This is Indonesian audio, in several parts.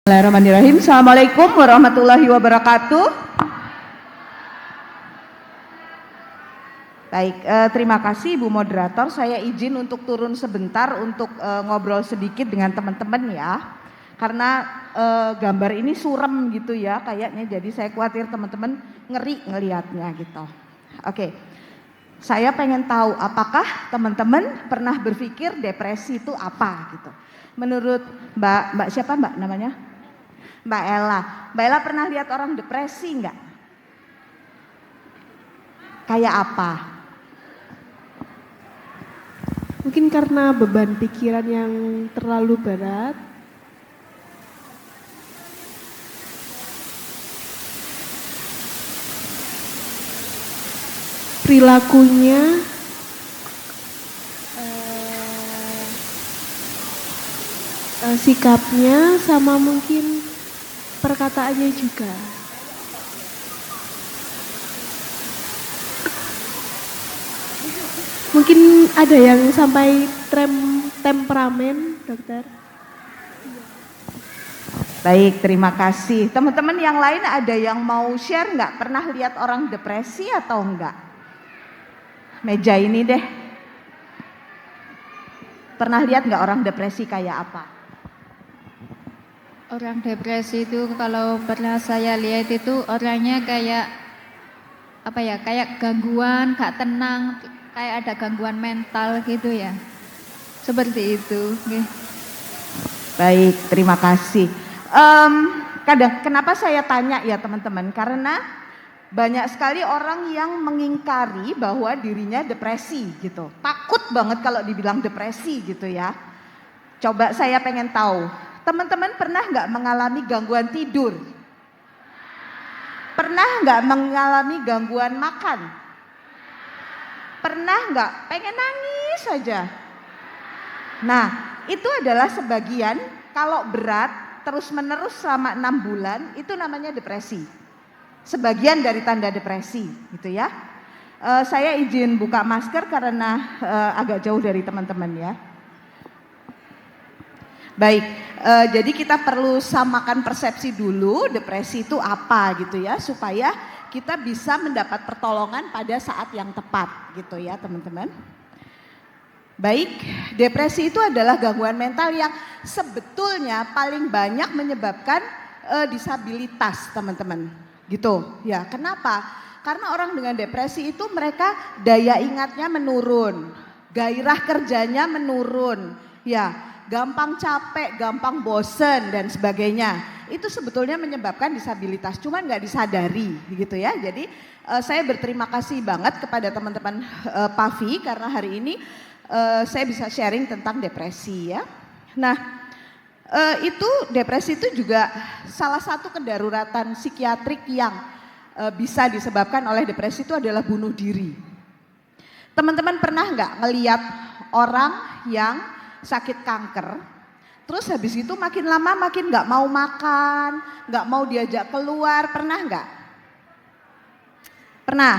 Bismillahirrahmanirrahim. Assalamualaikum warahmatullahi wabarakatuh. Baik, terima kasih Ibu Moderator. Saya izin untuk turun sebentar untuk ngobrol sedikit dengan teman-teman ya. Karena gambar ini surem gitu ya kayaknya, jadi saya khawatir teman-teman ngeri ngelihatnya gitu. Oke, saya pengen tahu apakah teman-teman pernah berpikir depresi itu apa gitu. Menurut Mbak siapa Mbak namanya? Mbak Ella. Mbak Ella pernah lihat orang depresi enggak? Kayak apa? Mungkin karena beban pikiran yang terlalu berat. Perilakunya sikapnya sama mungkin perkataannya juga. Mungkin ada yang sampai temperamen, dokter. Baik, terima kasih. Teman-teman yang lain ada yang mau share nggak? Pernah lihat orang depresi atau enggak? Meja ini deh. Pernah lihat nggak orang depresi kayak apa? Orang depresi itu kalau pernah saya lihat itu orangnya kayak apa ya, kayak gangguan, gak tenang, kayak ada gangguan mental gitu ya. Seperti itu. Okay. Baik, terima kasih. Kenapa saya tanya ya teman-teman? Karena banyak sekali orang yang mengingkari bahwa dirinya depresi gitu. Takut banget kalau dibilang depresi gitu ya. Coba saya pengen tahu, teman-teman pernah nggak mengalami gangguan tidur? Pernah nggak mengalami gangguan makan? Pernah nggak pengen nangis saja? Nah, itu adalah sebagian kalau berat terus-menerus selama 6 bulan itu namanya depresi. Sebagian dari tanda depresi gitu ya. Saya izin buka masker karena agak jauh dari teman-teman ya. Baik, jadi kita perlu samakan persepsi dulu depresi itu apa gitu ya, supaya kita bisa mendapat pertolongan pada saat yang tepat gitu ya teman-teman. Baik, depresi itu adalah gangguan mental yang sebetulnya paling banyak menyebabkan disabilitas teman-teman gitu ya. Kenapa? Karena orang dengan depresi itu mereka daya ingatnya menurun, gairah kerjanya menurun ya, gampang capek, gampang bosen dan sebagainya. Itu sebetulnya menyebabkan disabilitas, cuman nggak disadari gitu ya. Jadi saya berterima kasih banget kepada teman-teman PAVI karena hari ini saya bisa sharing tentang depresi ya. Nah, depresi itu juga salah satu kedaruratan psikiatrik yang bisa disebabkan oleh depresi itu adalah bunuh diri. Teman-teman pernah nggak ngelihat orang yang sakit kanker, terus habis itu makin lama makin nggak mau makan, nggak mau diajak keluar, pernah nggak? Pernah.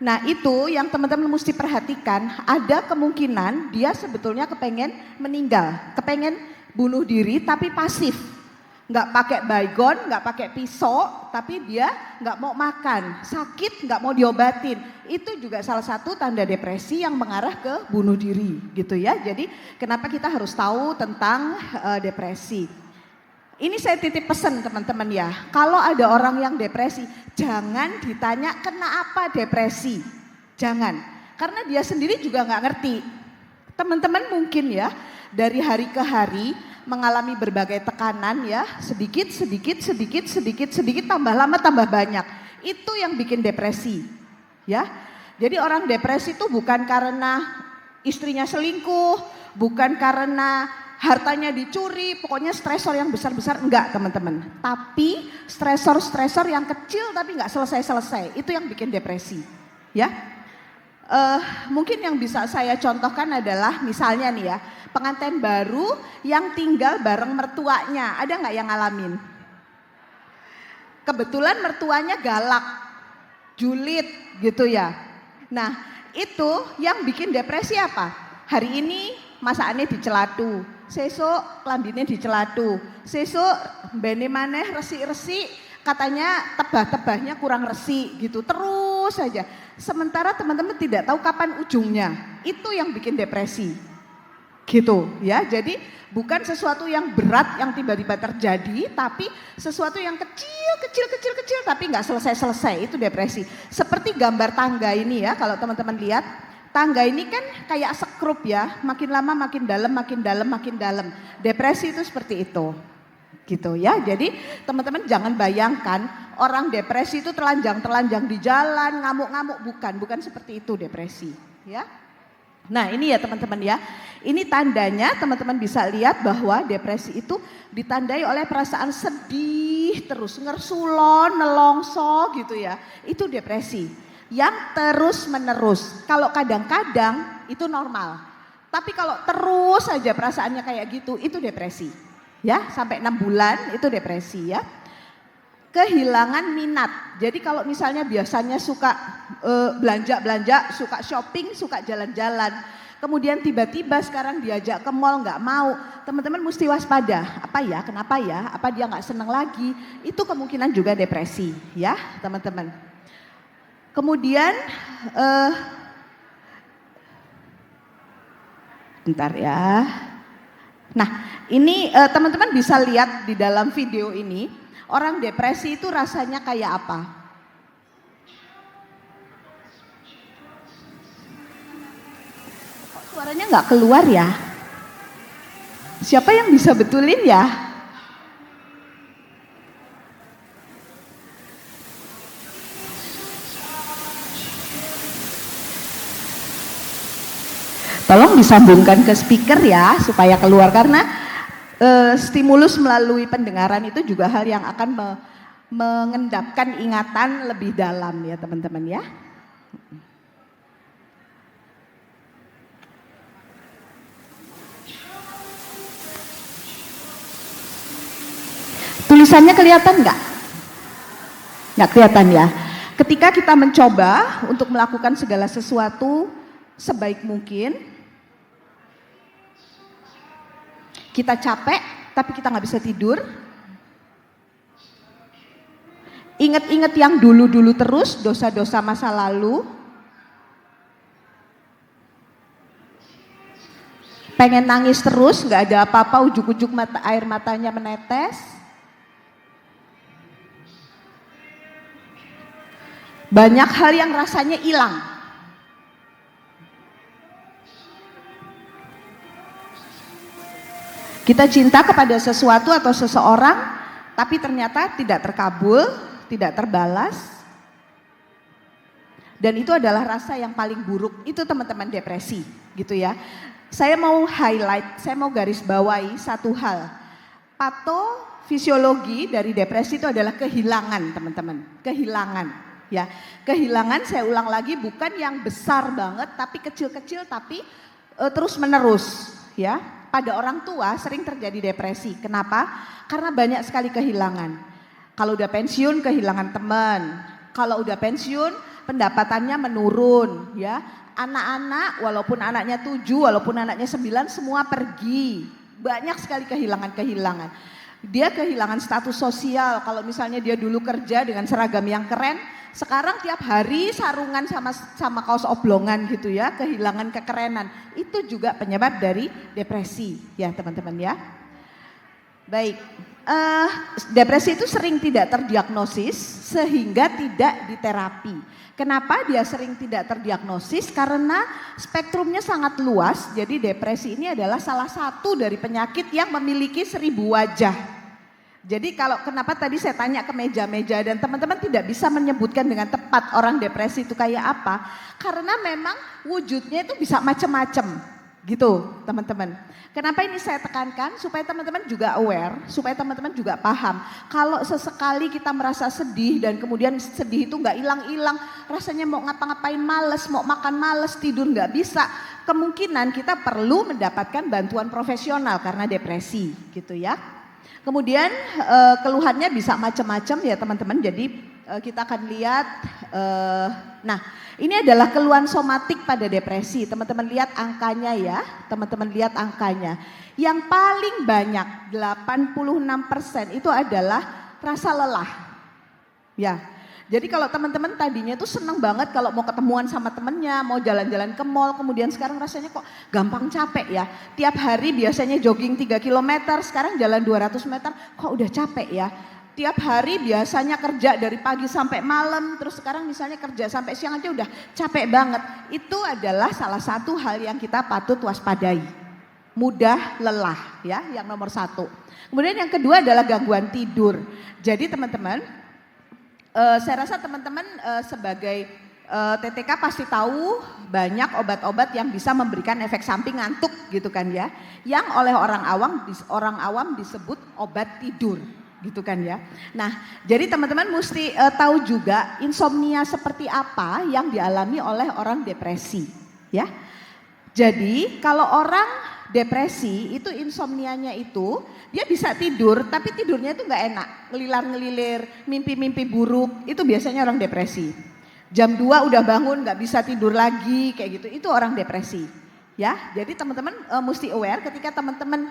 Nah itu yang teman-teman mesti perhatikan, ada kemungkinan dia sebetulnya kepengen meninggal, kepengen bunuh diri tapi pasif. Nggak pakai baygon, nggak pakai pisau, tapi dia nggak mau makan, sakit nggak mau diobatin. Itu juga salah satu tanda depresi yang mengarah ke bunuh diri gitu ya. Jadi kenapa kita harus tahu tentang depresi. Ini saya titip pesan teman-teman ya, kalau ada orang yang depresi, jangan ditanya kenapa depresi, jangan. Karena dia sendiri juga nggak ngerti. Teman-teman mungkin ya, dari hari ke hari mengalami berbagai tekanan ya, sedikit, tambah lama tambah banyak. Itu yang bikin depresi ya. Jadi orang depresi itu bukan karena istrinya selingkuh, bukan karena hartanya dicuri, pokoknya stresor yang besar-besar, enggak teman-teman. Tapi stresor-stresor yang kecil tapi enggak selesai-selesai, itu yang bikin depresi. Ya, mungkin yang bisa saya contohkan adalah misalnya nih ya, pengantin baru yang tinggal bareng mertuanya, ada nggak yang ngalamin? Kebetulan mertuanya galak, julid gitu ya. Nah itu yang bikin depresi apa? Hari ini masakannya dicelatu, sesuk klambine dicelatu, sesuk mbene maneh resik-resik, katanya tebah-tebahnya kurang resik gitu, terus saja. Sementara teman-teman tidak tahu kapan ujungnya, itu yang bikin depresi gitu ya. Jadi bukan sesuatu yang berat yang tiba-tiba terjadi, tapi sesuatu yang kecil tapi nggak selesai, itu depresi. Seperti gambar tangga ini ya, kalau teman-teman lihat, tangga ini kan kayak sekrup ya, makin lama makin dalam. Depresi itu seperti itu. Gitu ya. Jadi teman-teman jangan bayangkan orang depresi itu telanjang di jalan, ngamuk-ngamuk, bukan seperti itu depresi, ya. Nah, ini ya teman-teman ya. Ini tandanya teman-teman bisa lihat bahwa depresi itu ditandai oleh perasaan sedih terus, ngersulon, nelongso gitu ya. Itu depresi yang terus-menerus. Kalau kadang-kadang itu normal. Tapi kalau terus saja perasaannya kayak gitu, itu depresi. Ya, sampai 6 bulan itu depresi ya. Kehilangan minat. Jadi kalau misalnya biasanya suka belanja, suka shopping, suka jalan-jalan. Kemudian tiba-tiba sekarang diajak ke mall nggak mau. Teman-teman mesti waspada. Apa ya, kenapa ya, apa dia nggak senang lagi. Itu kemungkinan juga depresi ya teman-teman. Kemudian, bentar ya. Nah ini teman-teman bisa lihat di dalam video ini, orang depresi itu rasanya kayak apa? Kok suaranya nggak keluar ya? Siapa yang bisa betulin ya? Tolong disambungkan ke speaker ya supaya keluar, karena stimulus melalui pendengaran itu juga hal yang akan mengendapkan ingatan lebih dalam ya teman-teman ya. Tulisannya kelihatan nggak? Nggak kelihatan ya. Ketika kita mencoba untuk melakukan segala sesuatu sebaik mungkin, kita capek, tapi kita nggak bisa tidur. Ingat-ingat yang dulu-dulu terus, dosa-dosa masa lalu. Pengen nangis terus, nggak ada apa-apa, ujuk-ujuk air matanya menetes. Banyak hal yang rasanya hilang. Kita cinta kepada sesuatu atau seseorang, tapi ternyata tidak terkabul, tidak terbalas. Dan itu adalah rasa yang paling buruk, itu teman-teman depresi gitu ya. Saya mau highlight, saya mau garis bawahi satu hal. Patofisiologi dari depresi itu adalah kehilangan teman-teman, kehilangan. Ya, kehilangan saya ulang lagi bukan yang besar banget, tapi kecil-kecil tapi terus menerus ya. Pada orang tua sering terjadi depresi. Kenapa? Karena banyak sekali kehilangan. Kalau udah pensiun kehilangan teman. Kalau udah pensiun pendapatannya menurun ya. Anak-anak walaupun anaknya 7, walaupun anaknya 9 semua pergi. Banyak sekali kehilangan-kehilangan. Dia kehilangan status sosial. Kalau misalnya dia dulu kerja dengan seragam yang keren, sekarang tiap hari sarungan sama kaos oblongan gitu ya, kehilangan kekerenan. Itu juga penyebab dari depresi ya teman-teman ya. Baik, depresi itu sering tidak terdiagnosis sehingga tidak diterapi. Kenapa dia sering tidak terdiagnosis? Karena spektrumnya sangat luas, jadi depresi ini adalah salah satu dari penyakit yang memiliki 1000 wajah. Jadi kalau kenapa tadi saya tanya ke meja-meja dan teman-teman tidak bisa menyebutkan dengan tepat orang depresi itu kayak apa. Karena memang wujudnya itu bisa macam-macam gitu teman-teman. Kenapa ini saya tekankan? Supaya teman-teman juga aware, supaya teman-teman juga paham. Kalau sesekali kita merasa sedih dan kemudian sedih itu nggak hilang-hilang, rasanya mau ngapa-ngapain males, mau makan males, tidur nggak bisa. Kemungkinan kita perlu mendapatkan bantuan profesional karena depresi gitu ya. Kemudian keluhannya bisa macam-macam ya teman-teman. Jadi kita akan lihat Nah, ini adalah keluhan somatik pada depresi. Teman-teman lihat angkanya ya, teman-teman lihat angkanya. Yang paling banyak 86% itu adalah rasa lelah. Ya. Jadi kalau teman-teman tadinya tuh seneng banget kalau mau ketemuan sama temennya, mau jalan-jalan ke mall, kemudian sekarang rasanya kok gampang capek ya. Tiap hari biasanya jogging 3 km, sekarang jalan 200 meter, kok udah capek ya. Tiap hari biasanya kerja dari pagi sampai malam, terus sekarang misalnya kerja sampai siang aja udah capek banget. Itu adalah salah satu hal yang kita patut waspadai. Mudah lelah ya, yang nomor 1. Kemudian yang kedua adalah gangguan tidur. Jadi teman-teman, saya rasa teman-teman sebagai TTK pasti tahu banyak obat-obat yang bisa memberikan efek samping ngantuk gitu kan ya. Yang oleh orang awam disebut obat tidur gitu kan ya. Nah, jadi teman-teman mesti tahu juga insomnia seperti apa yang dialami oleh orang depresi ya. Jadi kalau orang depresi itu insomnianya itu dia bisa tidur tapi tidurnya itu nggak enak, ngelilar-ngelilir, mimpi-mimpi buruk, itu biasanya orang depresi. Jam 2 udah bangun nggak bisa tidur lagi kayak gitu, itu orang depresi. Ya, jadi teman-teman mesti aware ketika teman-teman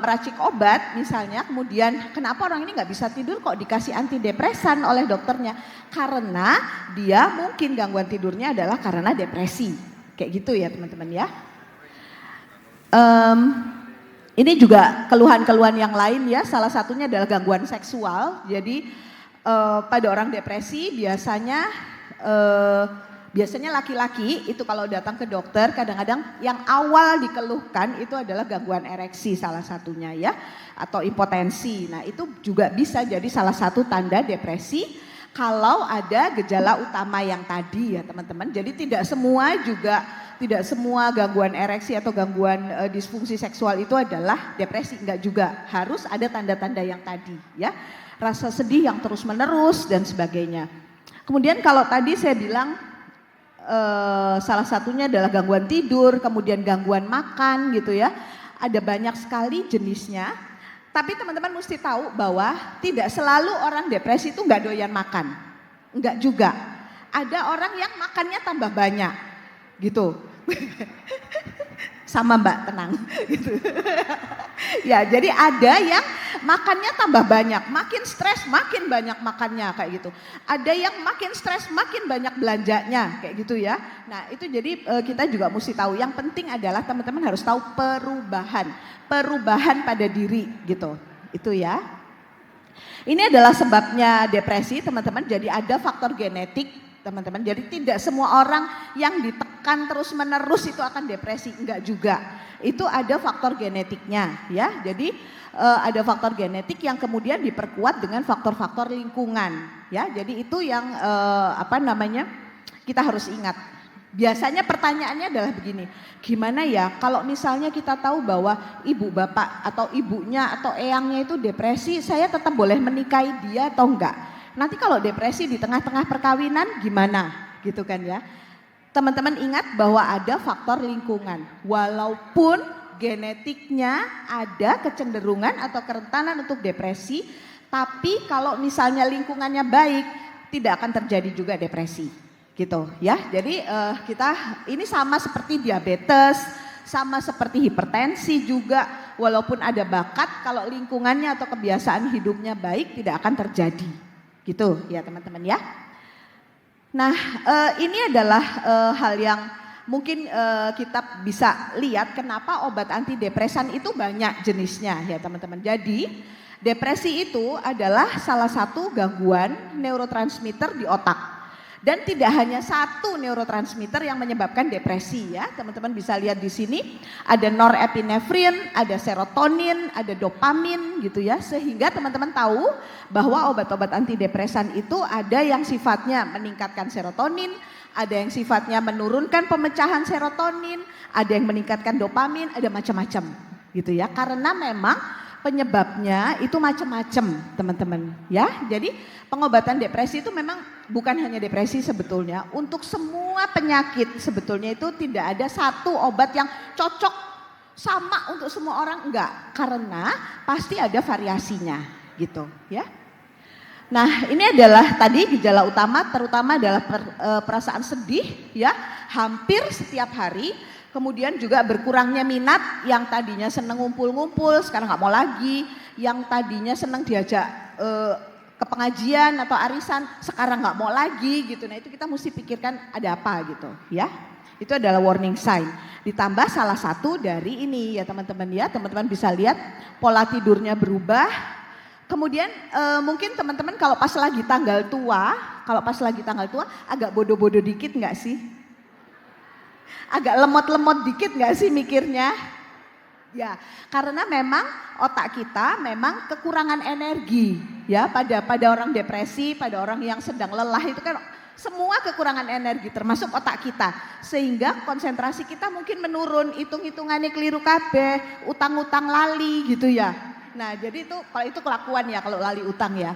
meracik obat misalnya, kemudian kenapa orang ini nggak bisa tidur kok dikasih antidepresan oleh dokternya? Karena dia mungkin gangguan tidurnya adalah karena depresi, kayak gitu ya teman-teman ya. Ini juga keluhan-keluhan yang lain ya, salah satunya adalah gangguan seksual. Jadi pada orang depresi biasanya laki-laki itu kalau datang ke dokter kadang-kadang yang awal dikeluhkan itu adalah gangguan ereksi salah satunya ya, atau impotensi. Nah itu juga bisa jadi salah satu tanda depresi kalau ada gejala utama yang tadi ya teman-teman. Jadi tidak semua gangguan ereksi atau gangguan disfungsi seksual itu adalah depresi, enggak juga. Harus ada tanda-tanda yang tadi ya. Rasa sedih yang terus menerus dan sebagainya. Kemudian kalau tadi saya bilang salah satunya adalah gangguan tidur, kemudian gangguan makan gitu ya. Ada banyak sekali jenisnya. Tapi teman-teman mesti tahu bahwa tidak selalu orang depresi itu enggak doyan makan. Enggak juga. Ada orang yang makannya tambah banyak gitu. Sama Mbak, tenang gitu. Ya, jadi ada yang makannya tambah banyak, makin stres makin banyak makannya kayak gitu. Ada yang makin stres makin banyak belanjanya kayak gitu ya. Nah, itu jadi kita juga mesti tahu. Yang penting adalah teman-teman harus tahu perubahan pada diri gitu. Itu ya. Ini adalah sebabnya depresi, teman-teman. Jadi ada faktor genetik, teman-teman. Jadi tidak semua orang yang ditekan terus-menerus itu akan depresi, enggak juga. Itu ada faktor genetiknya ya. Jadi ada faktor genetik yang kemudian diperkuat dengan faktor-faktor lingkungan ya. Jadi itu yang kita harus ingat. Biasanya pertanyaannya adalah begini, gimana ya kalau misalnya kita tahu bahwa ibu bapak atau ibunya atau eyangnya itu depresi, saya tetap boleh menikahi dia atau enggak? Nanti kalau depresi di tengah-tengah perkawinan gimana gitu kan ya. Teman-teman ingat bahwa ada faktor lingkungan. Walaupun genetiknya ada kecenderungan atau kerentanan untuk depresi, tapi kalau misalnya lingkungannya baik tidak akan terjadi juga depresi. Gitu ya. Jadi kita ini sama seperti diabetes, sama seperti hipertensi juga. Walaupun ada bakat, kalau lingkungannya atau kebiasaan hidupnya baik tidak akan terjadi. Gitu ya teman-teman ya. Nah ini adalah hal yang mungkin kita bisa lihat kenapa obat antidepresan itu banyak jenisnya ya teman-teman. Jadi depresi itu adalah salah satu gangguan neurotransmitter di otak. Dan tidak hanya satu neurotransmitter yang menyebabkan depresi ya. Teman-teman bisa lihat di sini ada norepinefrin, ada serotonin, ada dopamin gitu ya. Sehingga teman-teman tahu bahwa obat-obat antidepresan itu ada yang sifatnya meningkatkan serotonin, ada yang sifatnya menurunkan pemecahan serotonin, ada yang meningkatkan dopamin, ada macam-macam gitu ya. Karena memang penyebabnya itu macam-macam teman-teman ya. Jadi pengobatan depresi itu memang bukan hanya depresi sebetulnya. Untuk semua penyakit sebetulnya itu tidak ada satu obat yang cocok sama untuk semua orang, enggak. Karena pasti ada variasinya gitu ya. Nah, ini adalah tadi gejala utama, terutama adalah perasaan sedih ya, hampir setiap hari. Kemudian juga berkurangnya minat, yang tadinya seneng ngumpul-ngumpul sekarang nggak mau lagi, yang tadinya seneng diajak ke pengajian atau arisan sekarang nggak mau lagi gitu. Nah itu kita mesti pikirkan ada apa gitu ya. Itu adalah warning sign. Ditambah salah satu dari ini ya teman-teman ya, teman-teman bisa lihat pola tidurnya berubah. Kemudian mungkin teman-teman kalau pas lagi tanggal tua agak bodoh-bodoh dikit nggak sih? Agak lemot-lemot dikit nggak sih mikirnya? Ya, karena memang otak kita memang kekurangan energi ya, pada orang depresi, pada orang yang sedang lelah itu kan semua kekurangan energi termasuk otak kita, sehingga konsentrasi kita mungkin menurun, hitung-hitungannya keliru kabeh, utang-utang lali gitu ya. Nah jadi itu kalau itu kelakuan ya kalau lali utang ya,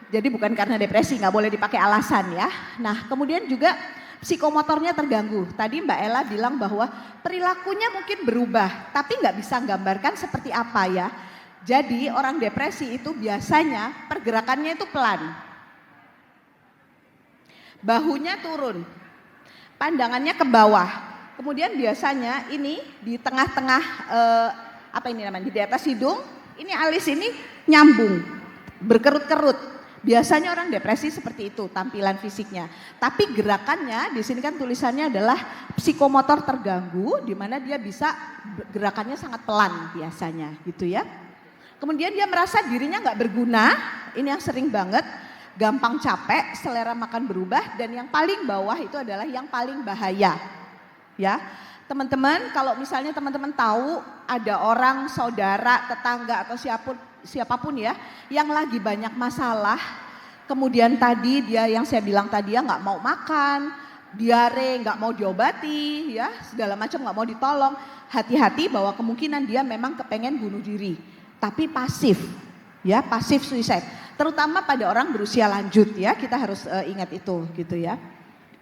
jadi bukan karena depresi, nggak boleh dipakai alasan ya. Nah kemudian juga psikomotornya terganggu. Tadi Mbak Ella bilang bahwa perilakunya mungkin berubah, tapi nggak bisa gambarkan seperti apa ya. Jadi orang depresi itu biasanya pergerakannya itu pelan. Bahunya turun, pandangannya ke bawah. Kemudian biasanya ini di tengah-tengah apa ini namanya, di atas hidung, ini alis ini nyambung, berkerut-kerut. Biasanya orang depresi seperti itu tampilan fisiknya. Tapi gerakannya di sini kan tulisannya adalah psikomotor terganggu, di mana dia bisa gerakannya sangat pelan biasanya gitu ya. Kemudian dia merasa dirinya nggak berguna, ini yang sering banget, gampang capek, selera makan berubah, dan yang paling bawah itu adalah yang paling bahaya. Ya, teman-teman kalau misalnya teman-teman tahu ada orang, saudara, tetangga atau siapapun ya yang lagi banyak masalah, kemudian tadi dia yang saya bilang tadi ya nggak mau makan, diare nggak mau diobati ya, segala macam nggak mau ditolong, hati-hati bahwa kemungkinan dia memang kepengen bunuh diri, tapi pasif ya, pasif suicide, terutama pada orang berusia lanjut ya, kita harus ingat itu gitu ya.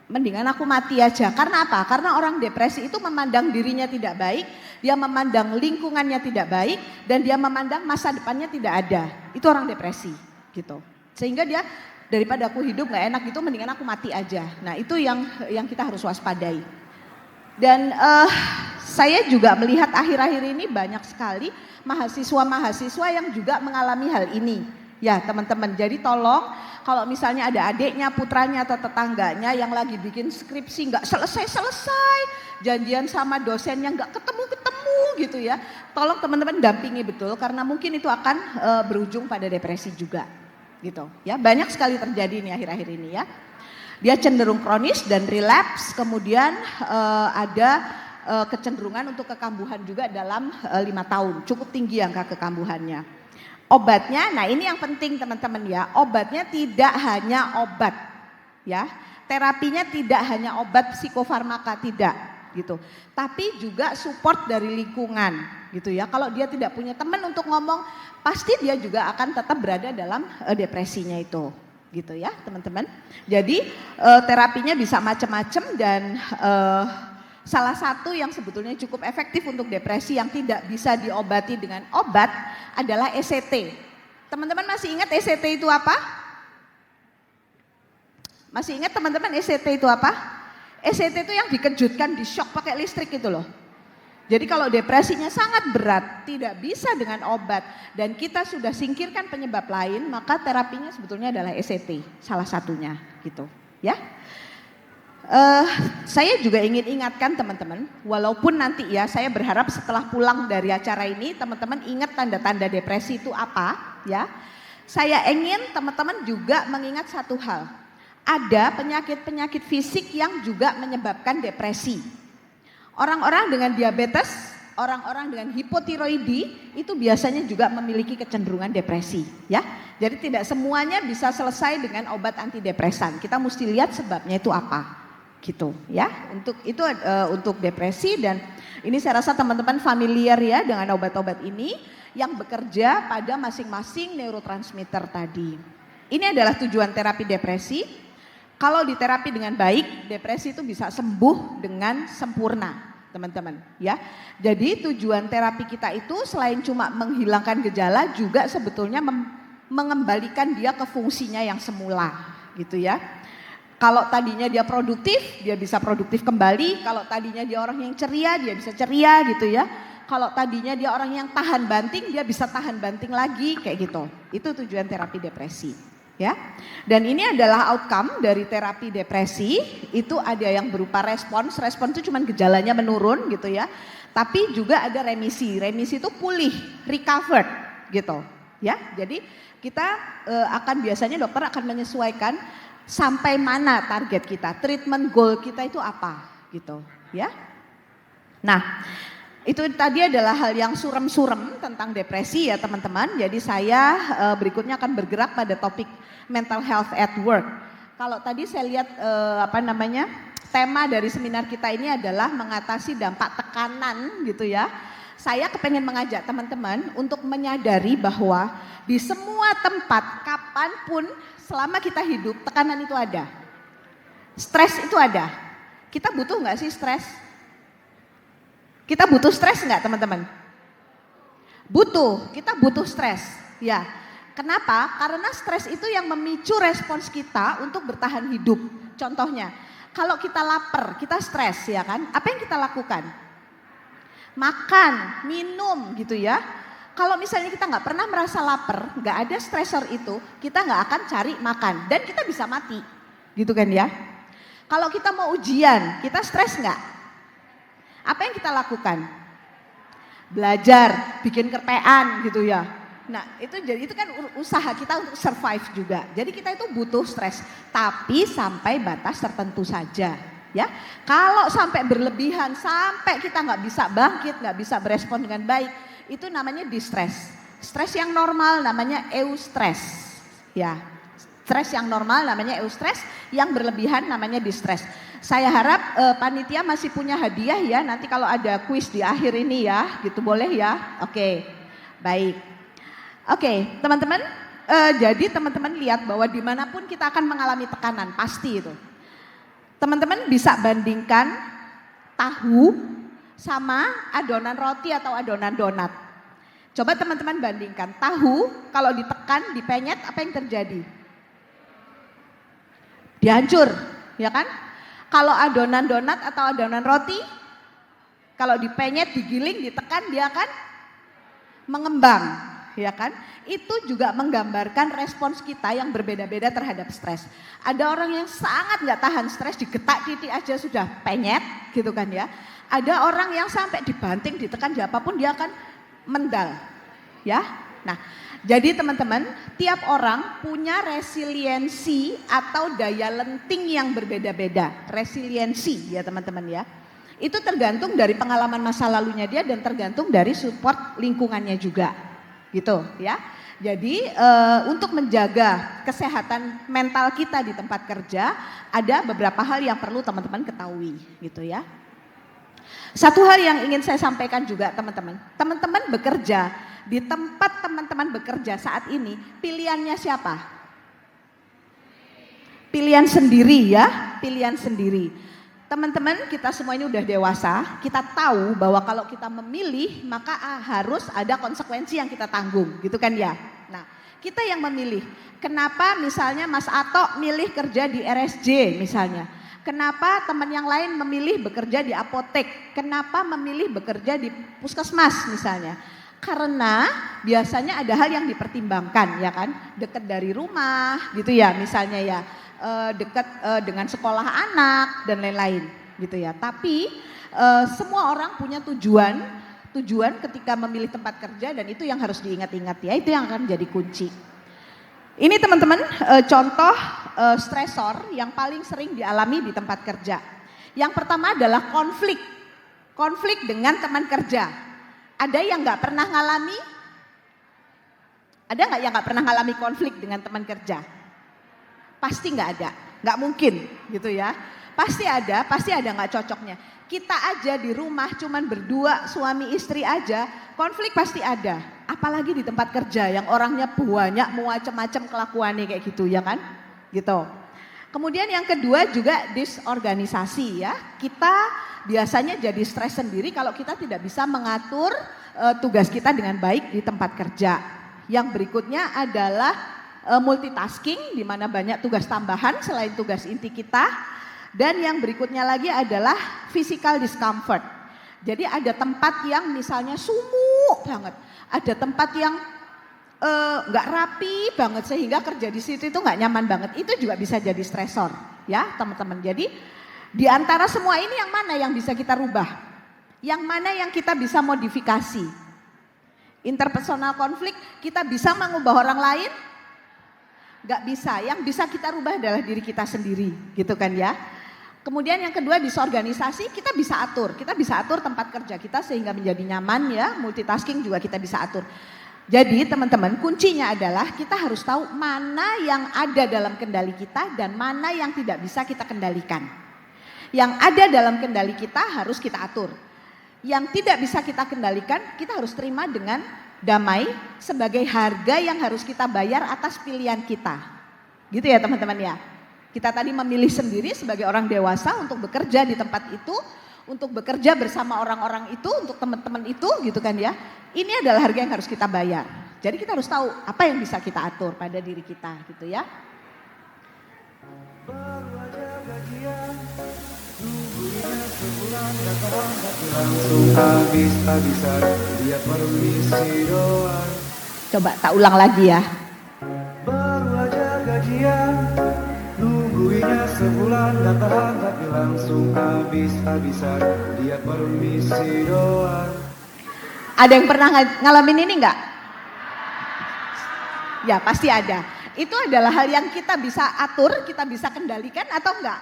Mendingan aku mati aja. Karena apa? Karena orang depresi itu memandang dirinya tidak baik, dia memandang lingkungannya tidak baik, dan dia memandang masa depannya tidak ada. Itu orang depresi gitu. Sehingga dia daripada aku hidup gak enak gitu, mendingan aku mati aja. Nah itu yang kita harus waspadai. Dan saya juga melihat akhir-akhir ini banyak sekali mahasiswa-mahasiswa yang juga mengalami hal ini. Ya teman-teman, jadi tolong kalau misalnya ada adiknya, putranya atau tetangganya yang lagi bikin skripsi nggak selesai-selesai, janjian sama dosennya nggak ketemu-ketemu gitu ya, tolong teman-teman dampingi betul karena mungkin itu akan berujung pada depresi juga gitu ya. Banyak sekali terjadi nih akhir-akhir ini ya. Dia cenderung kronis dan relapse, kemudian ada kecenderungan untuk kekambuhan juga dalam 5 tahun, cukup tinggi angka kekambuhannya. Obatnya, nah ini yang penting teman-teman ya, obatnya tidak hanya obat ya, terapinya tidak hanya obat psikofarmaka, tidak gitu, tapi juga support dari lingkungan gitu ya. Kalau dia tidak punya teman untuk ngomong, pasti dia juga akan tetap berada dalam depresinya itu gitu ya teman-teman. Jadi terapinya bisa macam-macam dan salah satu yang sebetulnya cukup efektif untuk depresi yang tidak bisa diobati dengan obat adalah ECT. Teman-teman masih ingat ECT itu apa? Masih ingat teman-teman ECT itu apa? ECT itu yang dikejutkan, di shock pakai listrik itu loh. Jadi kalau depresinya sangat berat, tidak bisa dengan obat, dan kita sudah singkirkan penyebab lain, maka terapinya sebetulnya adalah ECT, salah satunya gitu ya. Saya juga ingin ingatkan teman-teman, walaupun nanti ya saya berharap setelah pulang dari acara ini teman-teman ingat tanda-tanda depresi itu apa ya. Saya ingin teman-teman juga mengingat satu hal, ada penyakit-penyakit fisik yang juga menyebabkan depresi. Orang-orang dengan diabetes, orang-orang dengan hipotiroidi itu biasanya juga memiliki kecenderungan depresi ya. Jadi tidak semuanya bisa selesai dengan obat antidepresan, kita mesti lihat sebabnya itu apa gitu ya. Untuk itu untuk depresi, dan ini saya rasa teman-teman familiar ya dengan obat-obat ini yang bekerja pada masing-masing neurotransmitter tadi. Ini adalah tujuan terapi depresi. Kalau diterapi dengan baik, depresi itu bisa sembuh dengan sempurna, teman-teman ya. Jadi tujuan terapi kita itu selain cuma menghilangkan gejala, juga sebetulnya mengembalikan dia ke fungsinya yang semula gitu ya. Kalau tadinya dia produktif, dia bisa produktif kembali. Kalau tadinya dia orang yang ceria, dia bisa ceria gitu ya. Kalau tadinya dia orang yang tahan banting, dia bisa tahan banting lagi kayak gitu. Itu tujuan terapi depresi ya. Dan ini adalah outcome dari terapi depresi. Itu ada yang berupa respons itu cuma gejalanya menurun gitu ya. Tapi juga ada remisi itu pulih, recovered gitu ya. Jadi kita akan biasanya dokter akan menyesuaikan sampai mana target kita, treatment goal kita itu apa gitu ya. Nah, itu tadi adalah hal yang surem-surem tentang depresi ya teman-teman. Jadi saya berikutnya akan bergerak pada topik mental health at work. Kalau tadi saya lihat tema dari seminar kita ini adalah mengatasi dampak tekanan gitu ya. Saya kepengen mengajak teman-teman untuk menyadari bahwa di semua tempat kapanpun selama kita hidup tekanan itu ada. Stres itu ada. Kita butuh nggak sih stres? Kita butuh stres nggak teman-teman? Butuh, kita butuh stres. Ya, kenapa? Karena stres itu yang memicu respons kita untuk bertahan hidup. Contohnya, kalau kita lapar, kita stres ya kan? Apa yang kita lakukan? Makan, minum gitu ya. Kalau misalnya kita nggak pernah merasa lapar, nggak ada stresor itu, kita nggak akan cari makan dan kita bisa mati, gitu kan ya? Kalau kita mau ujian, kita stres nggak? Apa yang kita lakukan? Belajar, bikin kerpean gitu ya. Nah itu kan usaha kita untuk survive juga. Jadi kita itu butuh stres, tapi sampai batas tertentu saja. Ya, kalau sampai berlebihan, sampai kita nggak bisa bangkit, nggak bisa berespon dengan baik, itu namanya distress. Stres yang normal namanya eustress. Ya, stres yang normal namanya eustress, yang berlebihan namanya distress. Saya harap panitia masih punya hadiah ya, nanti kalau ada kuis di akhir ini ya, gitu boleh ya? Oke, baik. Oke, teman-teman, jadi teman-teman lihat bahwa dimanapun kita akan mengalami tekanan, pasti itu. Teman-teman bisa bandingkan tahu sama adonan roti atau adonan donat. Coba teman-teman bandingkan, tahu kalau ditekan, dipenyet, apa yang terjadi? Dihancur, ya kan? Kalau adonan donat atau adonan roti, kalau dipenyet, digiling, ditekan, dia akan mengembang, ya kan? Itu juga menggambarkan respons kita yang berbeda-beda terhadap stres. Ada orang yang sangat nggak tahan stres, digetak titik aja sudah penyet, gitu kan ya? Ada orang yang sampai dibanting, ditekan, apapun dia akan mendal, ya. Nah, jadi teman-teman, tiap orang punya resiliensi atau daya lenting yang berbeda-beda. Resiliensi ya teman-teman ya. Itu tergantung dari pengalaman masa lalunya dia dan tergantung dari support lingkungannya juga, gitu ya. Jadi untuk menjaga kesehatan mental kita di tempat kerja, ada beberapa hal yang perlu teman-teman ketahui, gitu ya. Satu hal yang ingin saya sampaikan juga teman-teman, teman-teman bekerja, di tempat teman-teman bekerja saat ini, pilihannya siapa? Pilihan sendiri ya, pilihan sendiri. Teman-teman kita semua ini udah dewasa, kita tahu bahwa kalau kita memilih maka harus ada konsekuensi yang kita tanggung, gitu kan ya. Nah kita yang memilih, kenapa misalnya Mas Ato milih kerja di RSJ misalnya. Kenapa teman yang lain memilih bekerja di apotek? Kenapa memilih bekerja di puskesmas misalnya? Karena biasanya ada hal yang dipertimbangkan ya kan, dekat dari rumah gitu ya misalnya ya, dekat dengan sekolah anak dan lain-lain gitu ya. Tapi semua orang punya tujuan ketika memilih tempat kerja dan itu yang harus diingat-ingat ya, itu yang akan jadi kunci. Ini teman-teman contoh stresor yang paling sering dialami di tempat kerja. Yang pertama adalah konflik dengan teman kerja. Ada yang nggak pernah ngalami? Ada nggak yang nggak pernah ngalami konflik dengan teman kerja? Pasti nggak ada, nggak mungkin gitu ya. Pasti ada nggak cocoknya. Kita aja di rumah cuman berdua suami istri aja, konflik pasti ada. Apalagi di tempat kerja yang orangnya banyak, macam-macam kelakuannya kayak gitu ya kan? Gitu. Kemudian yang kedua juga disorganisasi ya. Kita biasanya jadi stres sendiri kalau kita tidak bisa mengatur tugas kita dengan baik di tempat kerja Yang berikutnya adalah multitasking, di mana banyak tugas tambahan selain tugas inti kita. Dan yang berikutnya lagi adalah physical discomfort. Jadi ada tempat yang misalnya sumuk banget, ada tempat yang nggak rapi banget sehingga kerja di situ itu nggak nyaman banget. Itu juga bisa jadi stresor, ya teman-teman. Jadi di antara semua ini yang mana yang bisa kita rubah? Yang mana yang kita bisa modifikasi? Interpersonal konflik kita bisa mengubah orang lain? Nggak bisa. Yang bisa kita rubah adalah diri kita sendiri, gitu kan ya. Kemudian yang kedua, disorganisasi kita bisa atur tempat kerja kita sehingga menjadi nyaman ya, multitasking juga kita bisa atur. Jadi teman-teman, kuncinya adalah kita harus tahu mana yang ada dalam kendali kita dan mana yang tidak bisa kita kendalikan. Yang ada dalam kendali kita harus kita atur. Yang tidak bisa kita kendalikan, kita harus terima dengan damai sebagai harga yang harus kita bayar atas pilihan kita. Gitu ya teman-teman ya. Kita tadi memilih sendiri sebagai orang dewasa untuk bekerja di tempat itu, untuk bekerja bersama orang-orang itu, untuk teman-teman itu gitu kan ya. Ini adalah harga yang harus kita bayar. Jadi kita harus tahu apa yang bisa kita atur pada diri kita gitu ya. Coba tak ulang lagi ya. Baru aja gajian, nungguinnya sebulan gak tahan tapi langsung habis-habisan. Dia permisi doang. Ada yang pernah ngalamin ini enggak? Ya pasti ada. Itu adalah hal yang kita bisa atur, kita bisa kendalikan atau enggak?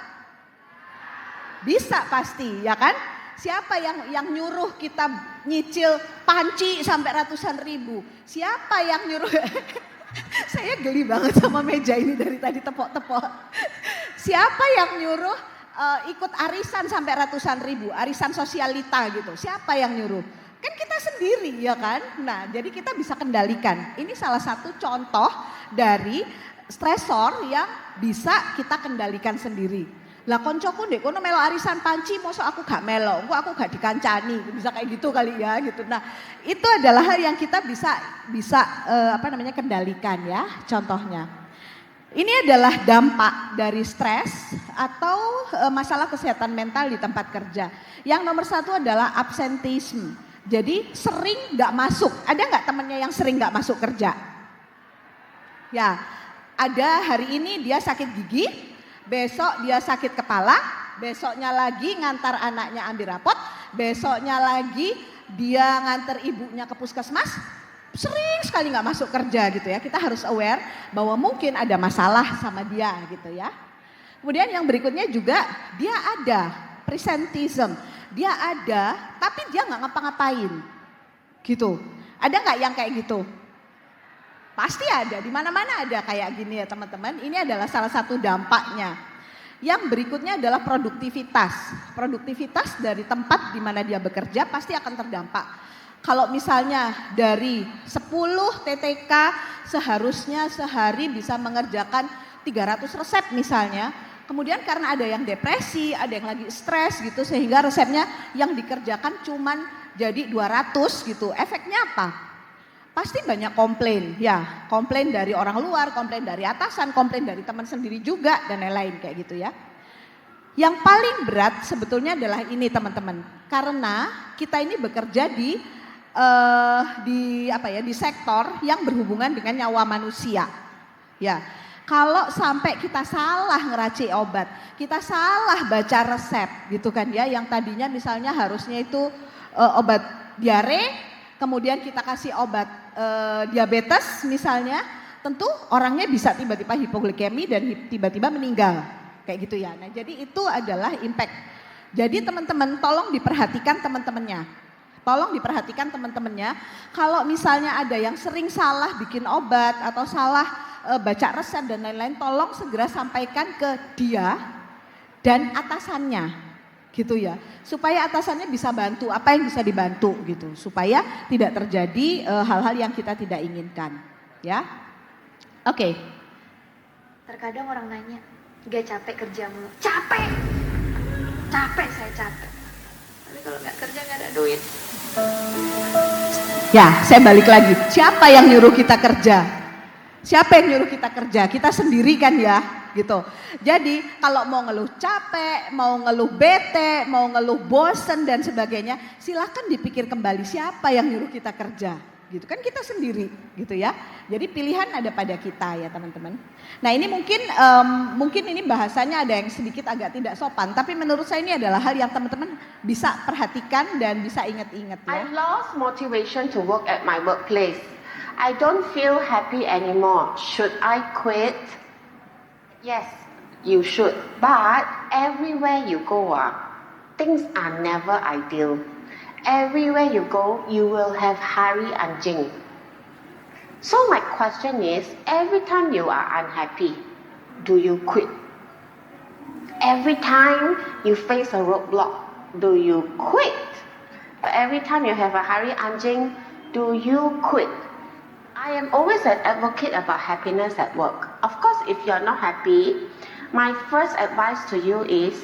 Bisa pasti ya kan? Siapa yang nyuruh kita nyicil panci sampai ratusan ribu? Siapa yang nyuruh? Saya geli banget sama meja ini dari tadi tepok-tepok. Siapa yang nyuruh ikut arisan sampai ratusan ribu, arisan sosialita gitu? Siapa yang nyuruh? Kan kita sendiri ya kan? Nah jadi kita bisa kendalikan. Ini salah satu contoh dari stresor yang bisa kita kendalikan sendiri. Lah koncoku ndek kono melo arisan panci, mosok aku gak melo, aku gak dikancani, bisa kayak gitu kali ya gitu. Nah, itu adalah hal yang kita bisa kendalikan ya, contohnya. Ini adalah dampak dari stres atau masalah kesehatan mental di tempat kerja. Yang nomor satu adalah absenteeism. Jadi sering gak masuk. Ada gak temennya yang sering gak masuk kerja? Ya, ada hari ini dia sakit gigi, besok dia sakit kepala, besoknya lagi ngantar anaknya ambil rapot, besoknya lagi dia ngantar ibunya ke puskesmas. Sering sekali gak masuk kerja gitu ya. Kita harus aware bahwa mungkin ada masalah sama dia gitu ya. Kemudian yang berikutnya juga dia ada presentism. Dia ada tapi dia gak ngapa-ngapain gitu. Ada gak yang kayak gitu? Pasti ada, di mana-mana ada kayak gini ya teman-teman. Ini adalah salah satu dampaknya. Yang berikutnya adalah produktivitas. Produktivitas dari tempat di mana dia bekerja pasti akan terdampak. Kalau misalnya dari 10 TTK seharusnya sehari bisa mengerjakan 300 resep misalnya. Kemudian karena ada yang depresi, ada yang lagi stres gitu sehingga resepnya yang dikerjakan cuman jadi 200 gitu. Efeknya apa? Pasti banyak komplain, ya komplain dari orang luar, komplain dari atasan, komplain dari teman sendiri juga dan lain-lain kayak gitu ya. Yang paling berat sebetulnya adalah ini teman-teman, karena kita ini bekerja di sektor yang berhubungan dengan nyawa manusia. Ya, kalau sampai kita salah ngeracik obat, kita salah baca resep gitu kan ya, yang tadinya misalnya harusnya itu obat diare, kemudian kita kasih obat diabetes misalnya, tentu orangnya bisa tiba-tiba hipoglikemi dan tiba-tiba meninggal kayak gitu ya. Nah jadi itu adalah impact. Jadi teman-teman tolong diperhatikan teman-temannya. Tolong diperhatikan teman-temannya. Kalau misalnya ada yang sering salah bikin obat atau salah baca resep dan lain-lain, tolong segera sampaikan ke dia dan atasannya. Gitu ya, supaya atasannya bisa bantu apa yang bisa dibantu gitu, supaya tidak terjadi hal-hal yang kita tidak inginkan, ya. Oke. Terkadang orang nanya, gak capek kerja mulu? Capek, capek saya capek. Tapi kalau nggak kerja nggak ada duit. Ya, saya balik lagi. Siapa yang nyuruh kita kerja? Siapa yang nyuruh kita kerja? Kita sendiri kan ya, gitu. Jadi kalau mau ngeluh capek, mau ngeluh bete, mau ngeluh bosen dan sebagainya, silakan dipikir kembali siapa yang nyuruh kita kerja. Gitu kan kita sendiri, gitu ya. Jadi pilihan ada pada kita ya teman-teman. Nah ini mungkin ini bahasanya ada yang sedikit agak tidak sopan, tapi menurut saya ini adalah hal yang teman-teman bisa perhatikan dan bisa ingat-ingat ya. I lost motivation to work at my workplace. I don't feel happy anymore. Should I quit? Yes, you should. But everywhere you go, things are never ideal. Everywhere you go, you will have hari anjing. So my question is, every time you are unhappy, do you quit? Every time you face a roadblock, do you quit? Every time you have a hari anjing, do you quit? I am always an advocate about happiness at work. Of course, if you're not happy, my first advice to you is